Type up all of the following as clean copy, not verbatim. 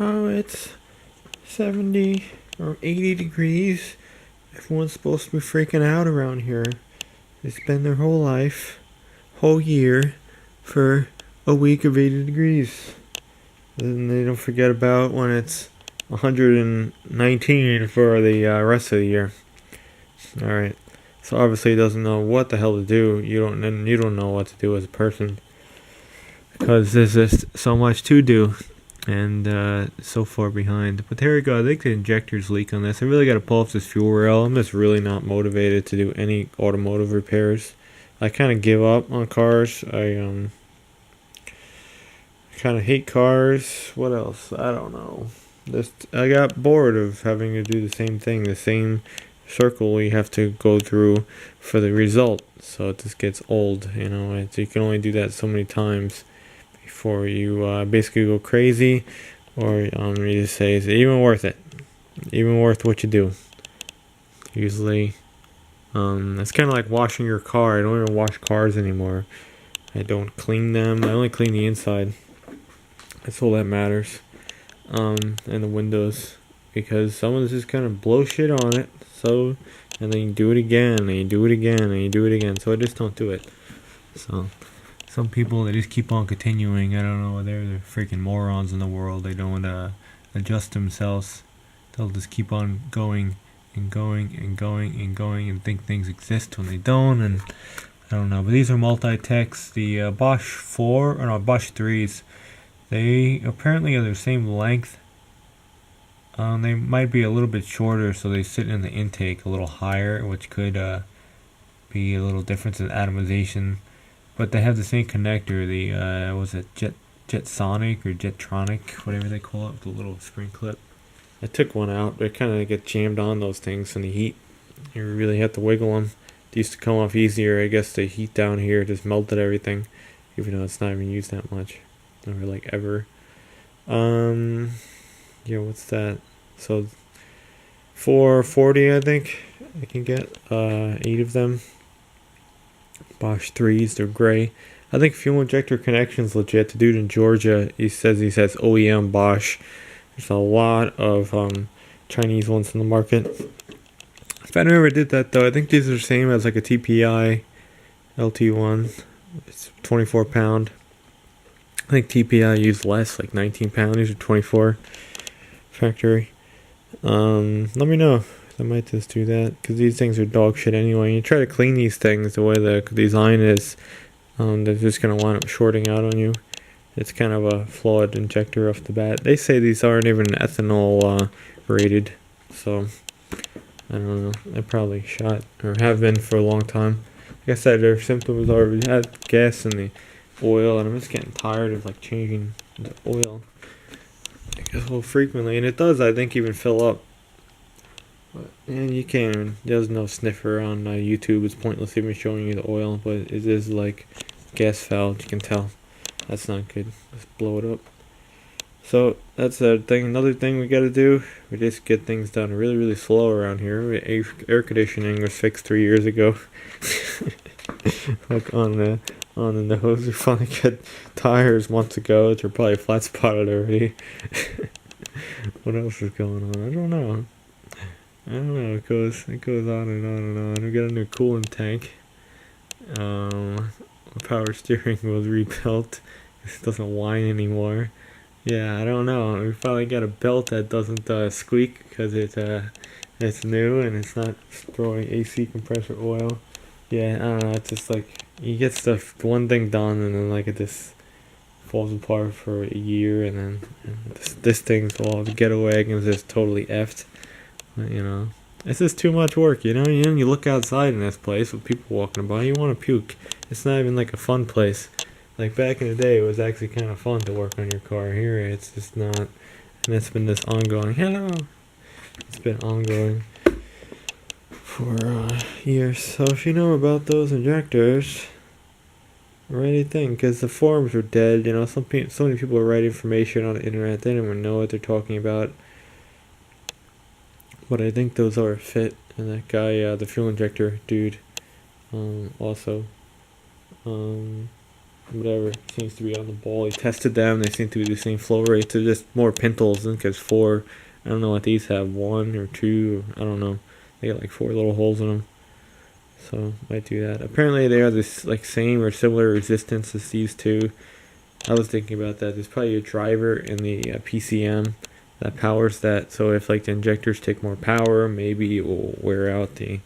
Oh, it's 70 or 80 degrees. Everyone's supposed to be freaking out around here. They spend their whole life, whole year, for a week of 80 degrees. Then they don't forget about when it's 119 for the rest of the year. Alright. So obviously he doesn't know what the hell to do. You don't know what to do as a person. Because there's just so much to do. And so far behind. But there we go. I think the injector's leak on this. I really got to pull off this fuel rail. I'm just really not motivated to do any automotive repairs. I kind of give up on cars. I kind of hate cars. What else? I don't know. I got bored of having to do the same thing, the same circle you have to go through for the result. So it just gets old. You can only do that so many times before you basically go crazy, or you just say, is it even worth it? Even worth what you do? Usually, it's kind of like washing your car. I don't even wash cars anymore. I don't clean them. I only clean the inside. That's all that matters. And the windows, because someone's just kind of blow shit on it. So, and then you do it again, and you do it again, and you do it again. So I just don't do it. So. Some people, they just keep on continuing. I don't know, they're the freaking morons in the world. They don't adjust themselves. They'll just keep on going and going and going and going and think things exist when they don't. And I don't know. But these are multi-techs. The Bosch 4, or no, Bosch 3s, they apparently are the same length. They might be a little bit shorter, so they sit in the intake a little higher, which could be a little difference in atomization. But they have the same connector, the, was it Jetsonic or Jetronic, whatever they call it, the little spring clip. I took one out, but it kind of get jammed on those things in the heat. You really have to wiggle them. They used to come off easier. I guess the heat down here just melted everything, even though it's not even used that much. Never like ever. Yeah, what's that? So, 440 I think I can get, 8 of them. Bosch 3s, they're gray. I think fuel injector connection's legit. The dude in Georgia, he says OEM Bosch. There's a lot of Chinese ones in the market. If I never did that though, I think these are the same as like a TPI LT1. It's 24 pound. I think TPI used less, like 19 pound. These are 24 factory. Let me know. I might just do that, because these things are dog shit anyway. You try to clean these things the way the design is, they're just going to wind up shorting out on you. It's kind of a flawed injector off the bat. They say these aren't even ethanol rated, so I don't know. They're probably shot, or have been for a long time. Like I said, their symptoms are we had gas in the oil, and I'm just getting tired of like changing the oil so frequently, and it does, I think, even fill up. And you can't, there's no sniffer on YouTube. It's pointless even showing you the oil, but it is like gas valve. You can tell that's not good. Just blow it up. So that's a thing. Another thing we gotta do, we just get things done really, really slow around here. Air conditioning was fixed 3 years ago. Like on the nose. We finally got tires months ago. They're probably flat spotted already. What else is going on? I don't know. It goes on and on and on. We got a new coolant tank. Power steering was rebuilt. It doesn't whine anymore. Yeah, I don't know. We finally got a belt that doesn't squeak, because it's new and it's not throwing AC compressor oil. Yeah, I don't know. It's just like you get one thing done, and then like it just falls apart for a year, and then this thing's all the Ghetto Wagon is just totally effed. It's just too much work, you look outside in this place with people walking by, you want to puke. It's not even like a fun place. Like back in the day, it was actually kind of fun to work on your car. Here, it's just not. And it's been this ongoing, it's been ongoing for years. So if you know about those injectors, write a thing, because the forums are dead, so many people write information on the internet, they don't even know what they're talking about. But I think those are a fit, and that guy, the fuel injector dude, also. whatever seems to be on the ball. He tested them. They seem to be the same flow rates. They're just more pintles. I think there's 4. I don't know what these have. 1 or 2. I don't know. They got like 4 little holes in them. So might do that. Apparently they are this like same or similar resistance as these two. I was thinking about that. There's probably a driver in the PCM that powers that. So if like the injectors take more power, maybe it will wear out the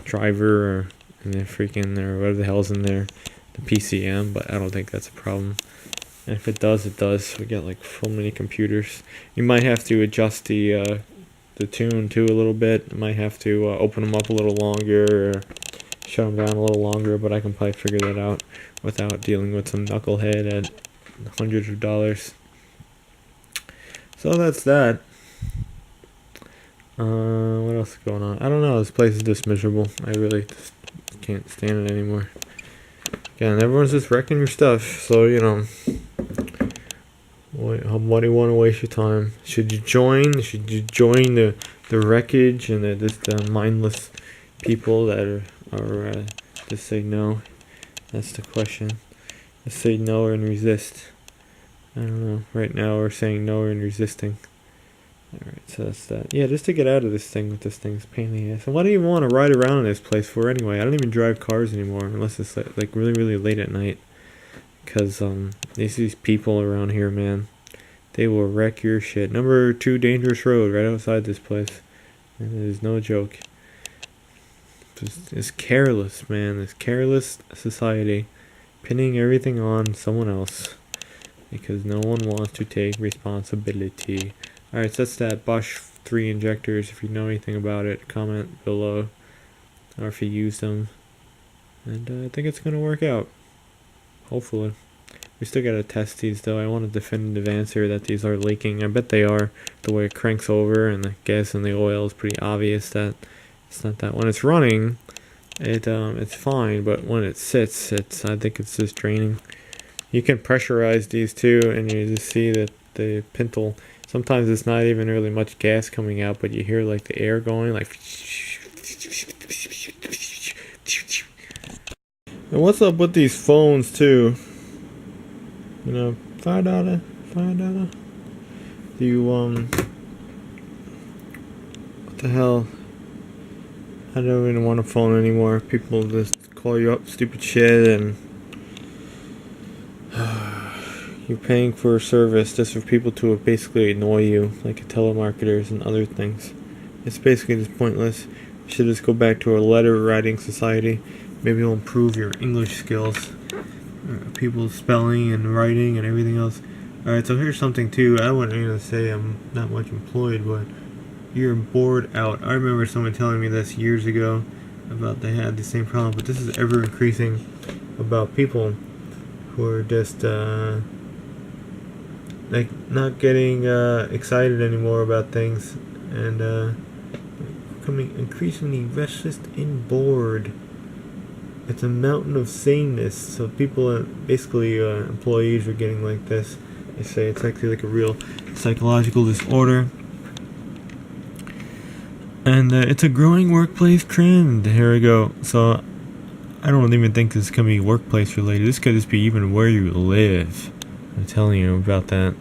driver or and the freaking or whatever the hell's in there, the PCM. But I don't think that's a problem. And if it does, it does. We got like so many computers. You might have to adjust the tune too a little bit. You might have to open them up a little longer or shut them down a little longer. But I can probably figure that out without dealing with some knucklehead at hundreds of dollars. So that's that. What else is going on? I don't know. This place is just miserable. I really just can't stand it anymore. Again, everyone's just wrecking your stuff. So, you know, why do you want to waste your time? Should you join? Should you join the wreckage and the mindless people that are just say no? That's the question. Just say no and resist. I don't know. Right now we're saying no and resisting. Alright, so that's that. Yeah, just to get out of this thing with this thing's pain in the ass. And what do you want to ride around in this place for anyway? I don't even drive cars anymore unless it's like really, really late at night. Because these people around here, man, they will wreck your shit. Number 2 dangerous road right outside this place. And it is no joke. It's careless, man. This careless society pinning everything on someone else because no one wants to take responsibility. Alright, so that's that. Bosch 3 injectors. If you know anything about it, comment below. Or if you use them. And I think it's going to work out. Hopefully. We still got to test these though. I want a definitive answer that these are leaking. I bet they are. The way it cranks over and the gas and the oil is pretty obvious that it's not that. When it's running, it's fine. But when it sits, I think it's just draining. You can pressurize these too and you just see that the pintle... Sometimes it's not even really much gas coming out, but you hear like the air going like. And what's up with these phones too? You know, $5. Do you what the hell? I don't even want a phone anymore. People just call you up stupid shit and. You're paying for a service just for people to basically annoy you, like telemarketers and other things. It's basically just pointless. You should just go back to a letter writing society. Maybe it'll improve your English skills. People's spelling and writing and everything else. Alright, so here's something too. I wouldn't even say I'm not much employed, but you're bored out. I remember someone telling me this years ago about they had the same problem, but this is ever increasing about people who are just like not getting excited anymore about things and becoming increasingly restless and bored. It's a mountain of sameness. So people, basically employees, are getting like this. They say it's actually like a real psychological disorder, and it's a growing workplace trend. Here we go. So I don't even think this can be workplace related. This could just be even where you live. I'm telling you about that.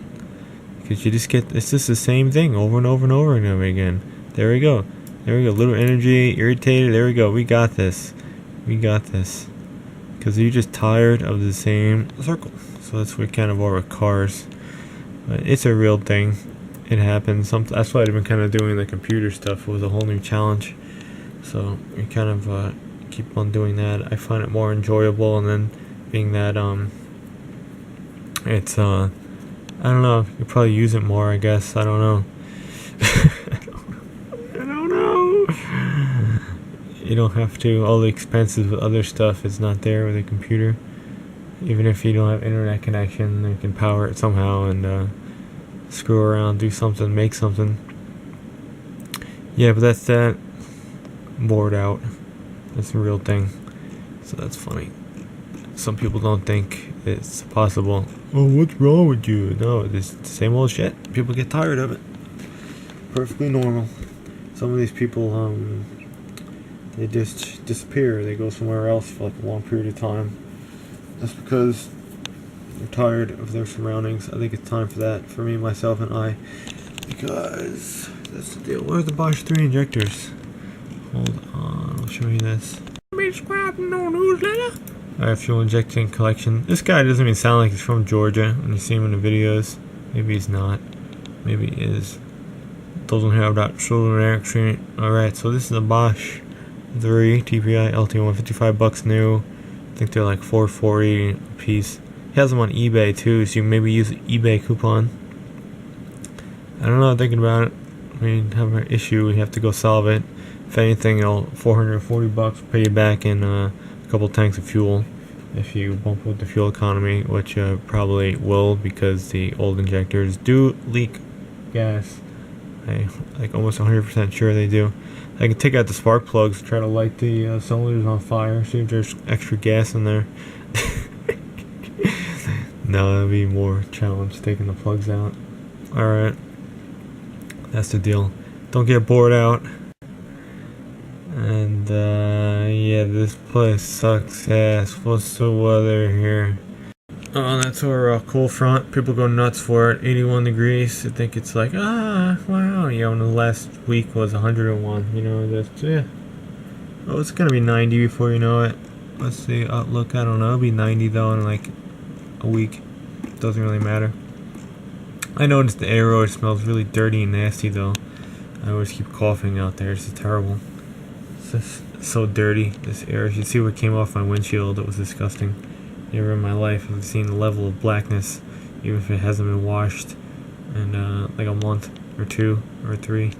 Because you just get, it's just the same thing over and over and over and over again. There we go. There we go. Little energy, irritated. There we go. We got this. We got this. Because you're just tired of the same circle. So that's what kind of are with cars. But it's a real thing. It happens. That's why I've been kind of doing the computer stuff. It was a whole new challenge. So you kind of keep on doing that. I find it more enjoyable, and then being that it's I don't know, you probably use it more, I guess. I don't know. I don't know. You don't have to. All the expenses with other stuff is not there with a computer. Even if you don't have internet connection, you can power it somehow and screw around, do something, make something. Yeah, but that's that. Bored out. That's a real thing. So that's funny. Some people don't think it's possible. Oh, what's wrong with you? No, it's the same old shit. People get tired of it. Perfectly normal. Some of these people, they just disappear. They go somewhere else for like a long period of time. Just because I'm tired of their surroundings. I think it's time for that, for me, myself, and I. Because that's the deal. What are the Bosch 3 injectors? Hold on, I'll show you this. Subscribe to no newsletter. Alright, fuel injecting collection. This guy doesn't even sound like he's from Georgia when you see him in the videos. Maybe he's not. Maybe he is. Doesn't have that southern accent. Alright, so this is a Bosch 3 TPI LT1, $55 new. I think they're like $4.40 a piece. He has them on eBay too, so you can maybe use an eBay coupon. I don't know, thinking about it. I mean, have an issue, we have to go solve it. If anything, it'll $440 pay you back in a couple tanks of fuel if you bump with the fuel economy, which probably will, because the old injectors do leak gas. I'm like almost 100% sure they do. I can take out the spark plugs, try to light the cylinders on fire, see if there's extra gas in there. No, that'd be more challenge taking the plugs out. Alright, that's the deal. Don't get bored out. And yeah, this place sucks ass. What's the weather here? Oh, that's our cool front. People go nuts for it. 81 degrees. I think it's like, wow. Yeah, when the last week was 101. You know, that's, yeah. Oh, it's gonna be 90 before you know it. What's the outlook? I don't know. It'll be 90 though in like a week. Doesn't really matter. I noticed the air always smells really dirty and nasty though. I always keep coughing out there. It's terrible. It's just so dirty, this air. You should see what came off my windshield. It was disgusting. Never in my life have I seen the level of blackness, even if it hasn't been washed in like a month or 2 or 3.